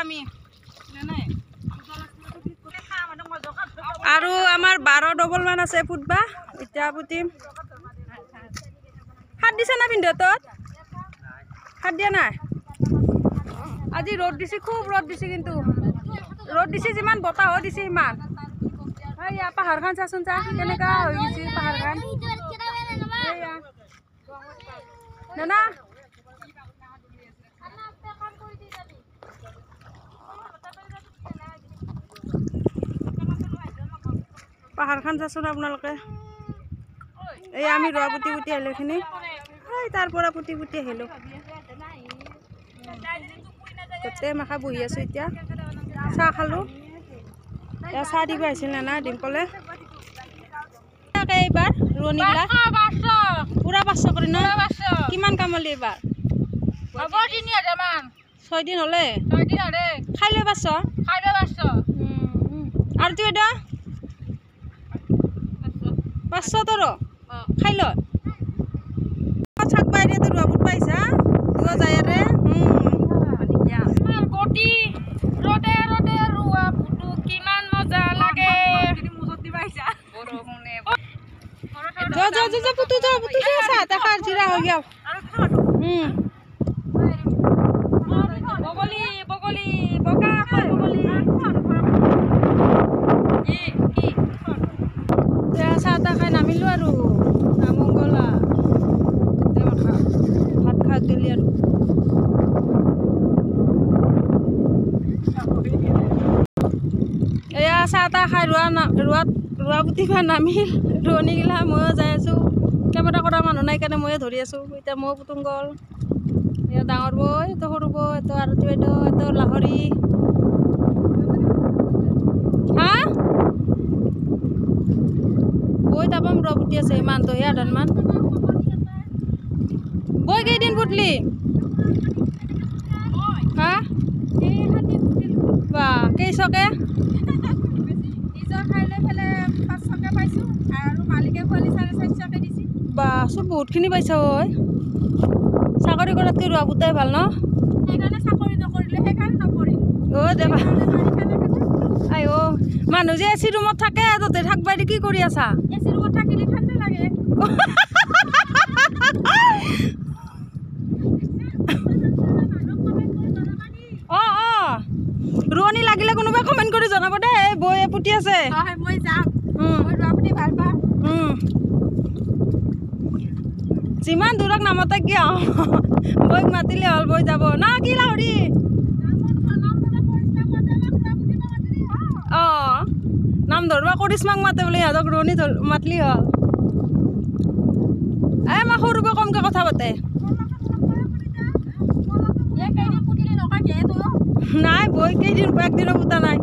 আমি আৰু আমাৰ 12 ডবল মান আছে ফুটবা এতিয়া পুতিম হাত দিছে না পিন্ধত হাত দিয়া নাই আজি ৰ'দ দিছে খুব ৰ'দ দিছে কিন্তু ৰ'দ দিছে যিমান বতাহও দিছে ইমান এইয়া পাহাৰখন চাচোন চা কেনেকা হৈ গৈছে পাহাৰখন এইয়া না পাহাৰখন চাচোন আপোনালোকে এই আমি ৰোৱা পুতি পুতি আহিলোঁ এইখিনি তাৰ পৰা পুতি পুতি আহিলোঁ গোটেই মাখা বহি আছোঁ এতিয়া চাহ খালোঁ এয়া চাহ দিব আহিছিল নে নাই ডিম্পলে এইবাৰ ৰোৱনীবিলাক পুৰা 500 কৰি ন কিমান কামলি এইবাৰ 6 দিন হ'লে খাই লৈ 500 আৰু তুই এটা 500 তোৰ খাই ল চাক বাইরে তো রোয়া ফুট পাইছা দুয়া যায় রে গটি রোদে রোদে রোয়া ফুটু কিমান মজা লাগে মুজতি পাইছা বৰষুণে যা যা যা পুতু যা চা তা খার জিরা হৈ গেল বগলি বগলি বকা খাই বগলি চাহ তা খাই নামিলো আৰু মংগলা ভাত খা গেলি আৰু এয়া চাহ তা খাই ৰোৱা পুতিবা নামি ৰোৱনীগিলা ময়ো যাই আছোঁ কেমেৰা কৰা মানুহ নাই কাৰণে ময়ে ধৰি আছোঁ এতিয়া মই পুতুং গ'ল এয়া ডাঙৰ বৈ এইটো সৰু বৈ এইটো আৰু এইটো লাহৰি হা বৈ তাপাম ৰোৱা পুতি আছে ইমানটোহে আধানমান বৈ কেইদিন পুতলি হা বা কেইশকে বা চব বহুতখিনি পাইছা ঐ চাকৰি কৰাতকৈ ৰোৱা পুতাই ভাল ন অ' দেবা আই অ' মানুহ যে এচি ৰুমত থাকে তহঁতে থাকবা দি কি কৰি আছা এচি ৰুমত থাকিলে ঠাণ্ডা লাগে ৰোৱনী লাগিলে কোনোবাই কমেণ্ট কৰি জনাব দে বৈ পুতি আছে মই যাম মই ৰোৱা পুতি ভাল পাওঁ যিমান দূৰক নামতে কিয় বৈক মাতিলে হ'ল বৈ যাব না কি লাহৰি অঁ নাম ধৰবা কৰিশ্মাক মাতে বোলে সিহঁতক ৰোৱনী মাতলি হ'ল মই সৰুকৈ কমকৈ কথা পাতে নাই বৈ কেইদিন একদিনো পুতা নাই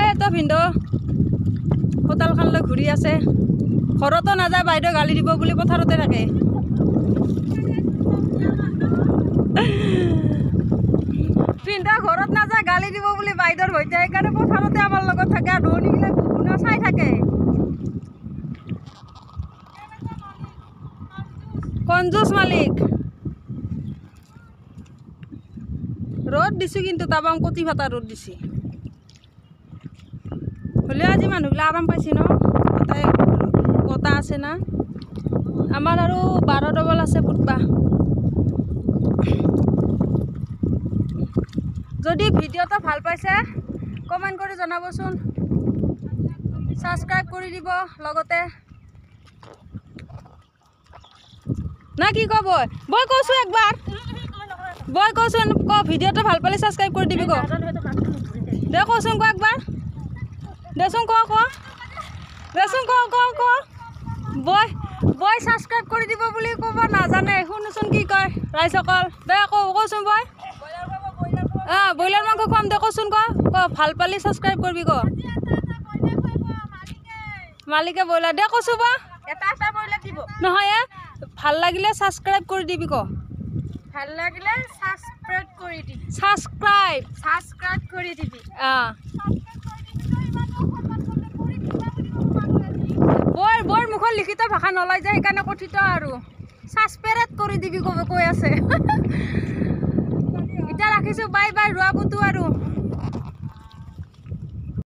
এইটো ভিনদেউ হোটেলখন লৈ ঘূৰি আছে ঘৰতো নাযায় বাইদেউ গালি দিব বুলি পথাৰতে থাকে ভিনদেউ ঘৰত নাযায় গালি দিব বুলি বাইদেউৰ সৈতে সেইকাৰণে পথাৰতে আমাৰ লগত থাকে আৰু ৰোৱনীবিলাক কোনে চাই থাকে কঞ্জুচ মালিক ৰ'দ দিছোঁ কিন্তু তাবাম কটি ফাটা ৰ'দ দিছে হ'লেও আজি মানুহবিলাক আৰাম পাইছে ন বতাহ আছে না আমাৰ আৰু 12 ডবল আছে ফুটবা যদি ভিডিঅ'টো ভাল পাইছে কমেণ্ট কৰি জনাবচোন ছাবস্ক্ৰাইব কৰি দিব লগতে না কি কব বৈ কৈছোঁ একবাৰ বৈ কচোন ক ভিডিঅ'টো ভাল পালে ছাবস্ক্ৰাইব কৰি দিবি ক দে কচোন ক একবাৰ দেচোন ক দেচোন ক বৈ ছাবস্ক্ৰাইব কৰি দিব বুলি ক'ব নাজানে শুনোচোন কি কয় ৰাইজসকল দে কচোন বৈ ব্ৰইলাৰ মাংস খুৱাম দে কচোন ক ভাল পালি ছাবস্ক্ৰাইব কৰিবি ক মালিকে ব্ৰইলাৰ দে কৈছোঁ বা এটা ব্ৰইলাৰ দিব নহয় ভাল লাগিলে ছাবস্ক্ৰাইব কৰি দিবি ক ভাল লাগিলে সাবস্ক্ৰাইব কৰি দিবি সাবস্ক্ৰাইব কৰি দিবি বৰ মুখৰ লিখিত ভাষা নলয় যে সেইকাৰণে কথিত আৰু সাবস্ক্ৰাইব কৰি দিবি কৈ আছে এতিয়া ৰাখিছোঁ বাই বাই ৰোৱা পুতু আৰু